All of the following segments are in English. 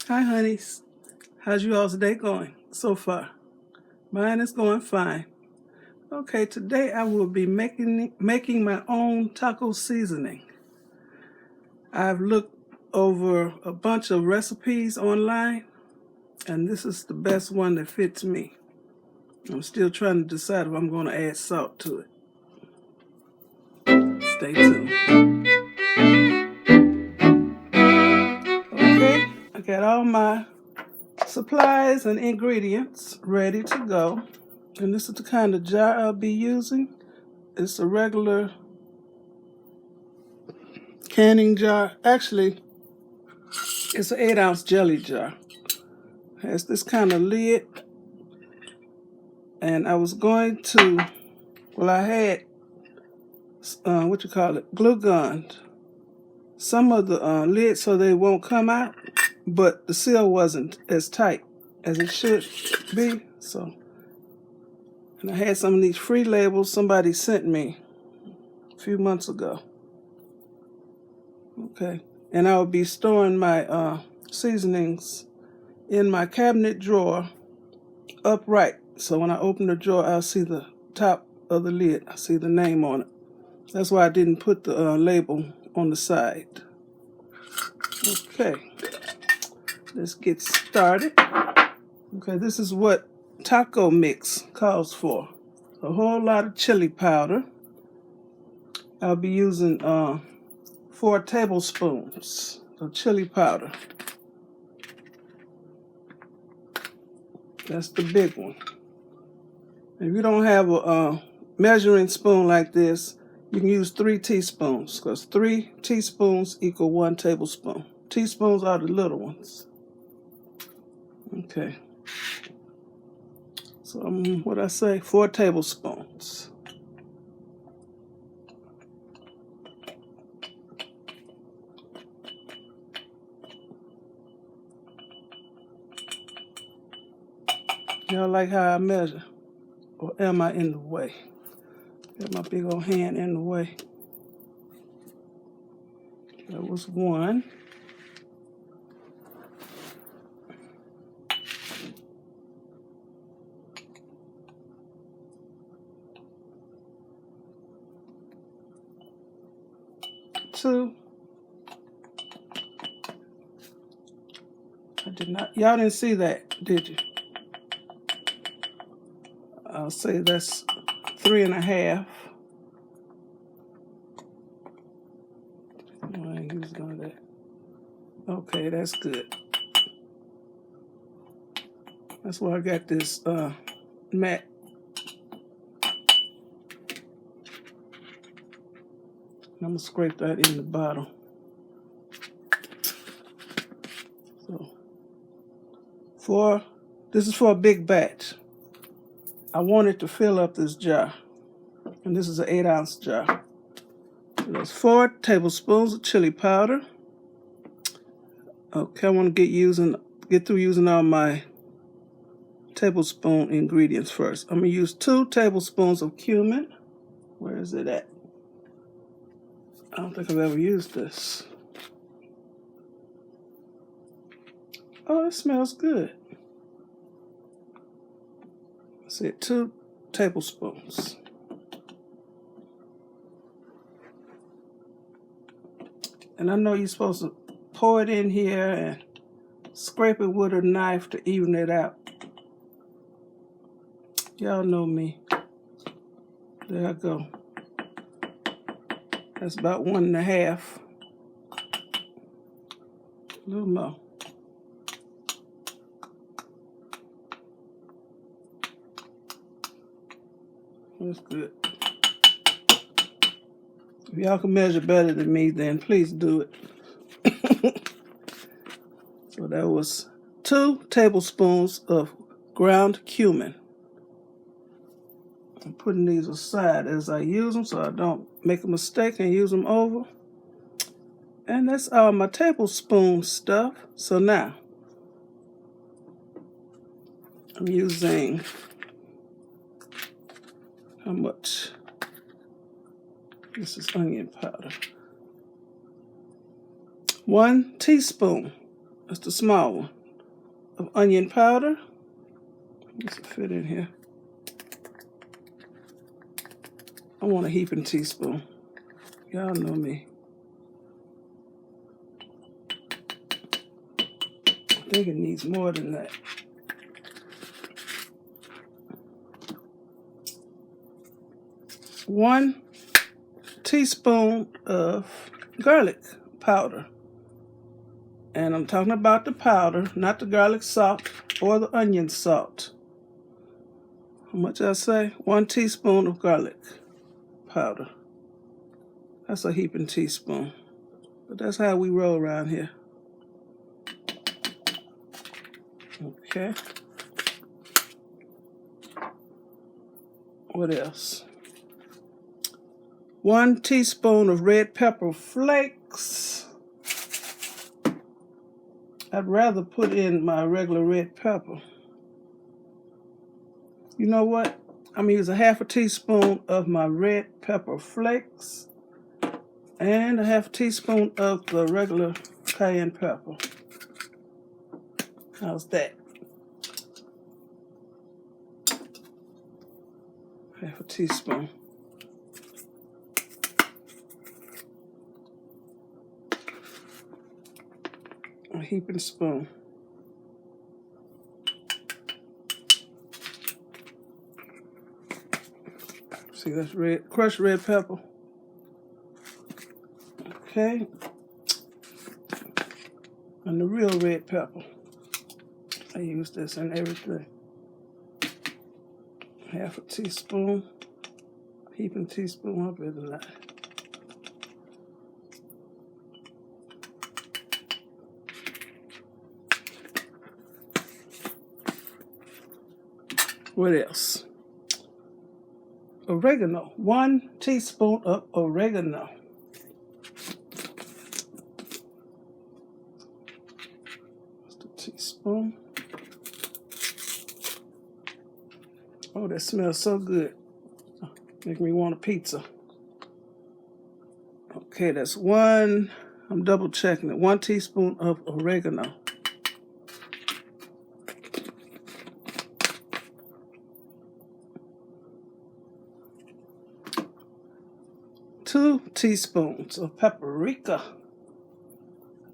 Hi, honeys. How's you all's day going so far? Mine is going fine. Okay, today I will be making my own taco seasoning. I've looked over a bunch of recipes online, and this is the best one that fits me. I'm still trying to decide if I'm going to add salt to it. Stay tuned. Okay, I got all my supplies and ingredients ready to go. And this is the kind of jar I'll be using. It's a regular canning jar. Actually, it's an 8-ounce jelly jar. It has this kind of lid. And I was going to, I had, glue gunned some of the lid so they won't come out. But the seal wasn't as tight as it should be. And I had some of these free labels somebody sent me a few months ago. Okay. And I will be storing my seasonings in my cabinet drawer upright. So when I open the drawer, I'll see the top of the lid. I see the name on it. That's why I didn't put the label on the side. Okay. Let's get started. Okay, this is what taco mix calls for. A whole lot of chili powder. I'll be using 4 tablespoons of chili powder. That's the big one. If you don't have a measuring spoon like this, you can use 3 teaspoons, because 3 teaspoons equal 1 tablespoon. Teaspoons are the little ones. Okay. So what I say, 4 tablespoons. Y'all like how I measure? Or am I in the way? Got my big old hand in the way. That was 1. Two. I did not. Y'all didn't see that, did you? I'll say that's 3.5. I ain't using none of that. Okay, that's good. That's why I got this mat. I'm gonna scrape that in the bottom. So, this is for a big batch. I wanted to fill up this jar, and this is an 8-ounce jar. So that's 4 tablespoons of chili powder. Okay, I want to get through using all my tablespoon ingredients first. I'm gonna use 2 tablespoons of cumin. Where is it at? I don't think I've ever used this. Oh, it smells good. I said 2 tablespoons. And I know you're supposed to pour it in here and scrape it with a knife to even it out. Y'all know me. There I go. That's about 1.5. A little more. That's good. If y'all can measure better than me, then please do it. So that was 2 tablespoons of ground cumin. I'm putting these aside as I use them so I don't make a mistake and use them over. And that's all my tablespoon stuff. So now, I'm using, how much? This is onion powder. 1 teaspoon That's the small one. Of onion powder. Let's fit in here. I want a heaping teaspoon. Y'all know me. I think it needs more than that. One teaspoon of garlic powder. And I'm talking about the powder, not the garlic salt or the onion salt. How much I say? 1 teaspoon of garlic powder. That's a heaping teaspoon. But that's how we roll around here. Okay. What else? 1 teaspoon of red pepper flakes. I'd rather put in my regular red pepper. You know what? I'm going to use a half a teaspoon of my red pepper flakes and a half a teaspoon of the regular cayenne pepper. How's that? Half a teaspoon. A heaping spoon. See, that's red, crushed red pepper. Okay. And the real red pepper. I use this in everything. Half a teaspoon. Heaping teaspoon, I better not. What else? Oregano. 1 teaspoon of oregano. Just a teaspoon. Oh, that smells so good. Make me want a pizza. Okay, that's 1. I'm double checking it. 1 teaspoon of oregano. Two teaspoons of paprika.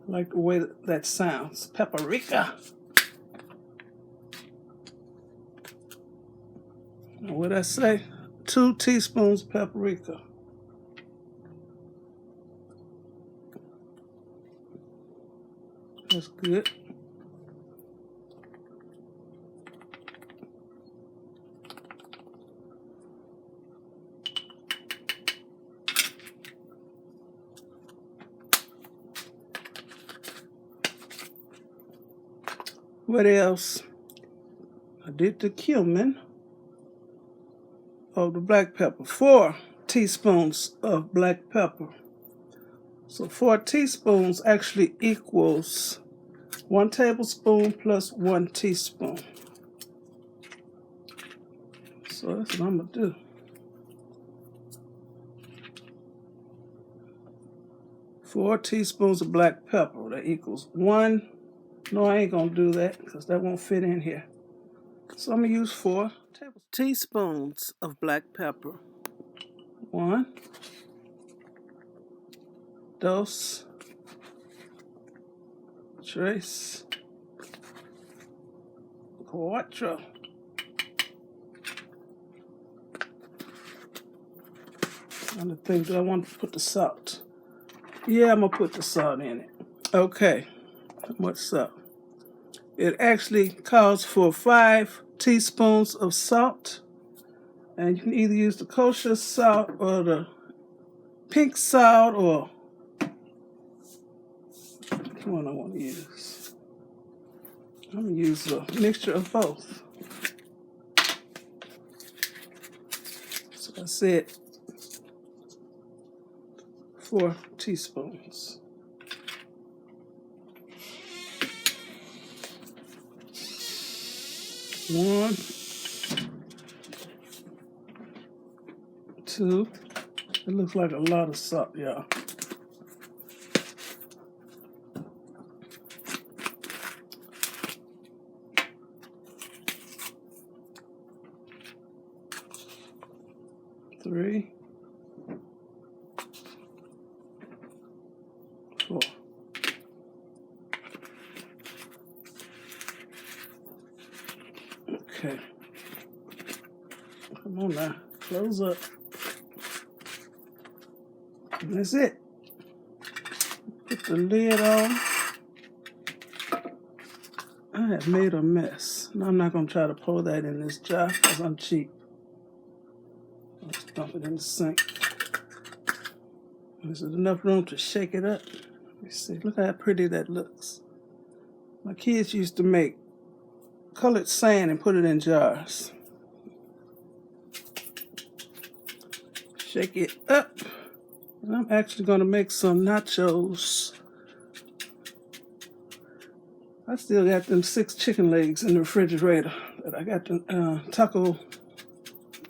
I like the way that sounds. Paprika. Now, what I say? 2 teaspoons paprika. That's good. What else? I did the cumin. Oh, the black pepper. 4 teaspoons of black pepper. So 4 teaspoons actually equals 1 tablespoon plus 1 teaspoon. So that's what I'm going to do. 4 teaspoons of black pepper. That equals 1. No, I ain't going to do that because that won't fit in here. So I'm going to use 4 teaspoons of black pepper. 1, 2, 3, 4. I'm think, do I want to put the salt? Yeah, I'm going to put the salt in it. Okay, much salt? It actually calls for 5 teaspoons of salt. And you can either use the kosher salt or the pink salt or which one I want to use. I'm going to use a mixture of both. So I said 4 teaspoons. One, 2. It looks like a lot of salt, y'all. 3, 4. Okay. Come on now. Close up. And that's it. Put the lid on. I have made a mess. Now I'm not going to try to pour that in this jar because I'm cheap. Let's dump it in the sink. Is it enough room to shake it up? Let me see. Look how pretty that looks. My kids used to make colored sand and put it in jars. Shake it up. And I'm actually going to make some nachos. I still got them 6 chicken legs in the refrigerator that I got the taco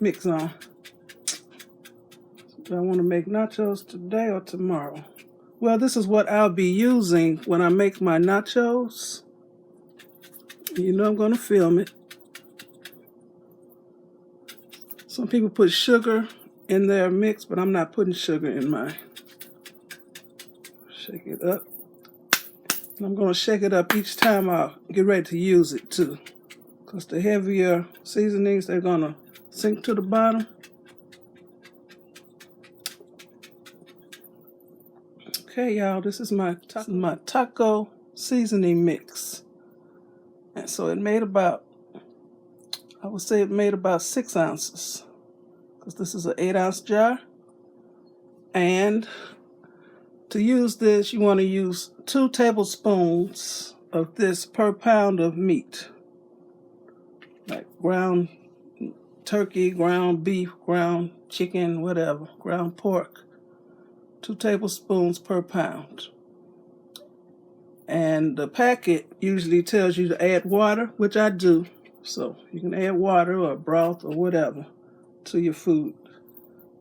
mix on. Do I want to make nachos today or tomorrow? Well, this is what I'll be using when I make my nachos. You know I'm going to film it. Some people put sugar in their mix, but I'm not putting sugar in mine. Shake it up. And I'm going to shake it up each time I get ready to use it too. Because the heavier seasonings, they're going to sink to the bottom. Okay, y'all, this is my taco seasoning mix. And so it made about, I would say it made about 6 ounces. Because this is an 8-ounce jar. And to use this, you want to use 2 tablespoons of this per pound of meat. Like ground turkey, ground beef, ground chicken, whatever, ground pork. 2 tablespoons per pound. And the packet usually tells you to add water, which I do. So you can add water or broth or whatever to your food.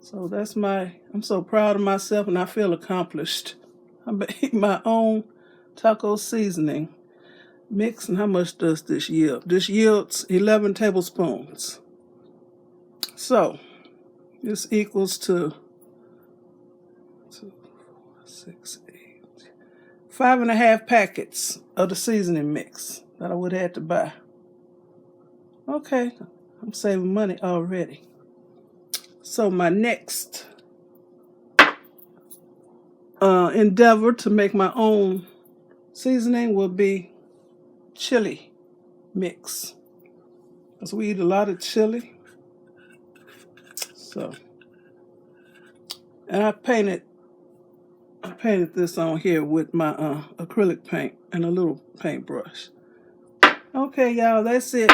So that's I'm so proud of myself and I feel accomplished. I made my own taco seasoning mix. And how much does this yield? This yields 11 tablespoons. So this equals to 2, 4, 6, 8, 5.5 packets of the seasoning mix that I would have had to buy. Okay, I'm saving money already. So my next endeavor to make my own seasoning will be chili mix. Because we eat a lot of chili. So, and I painted this on here with my acrylic paint and a little paintbrush. Okay, y'all, that's it.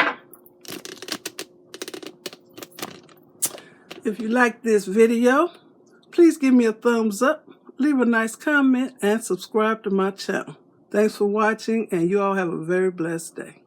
If you like this video, please give me a thumbs up, leave a nice comment, and subscribe to my channel. Thanks for watching, and you all have a very blessed day.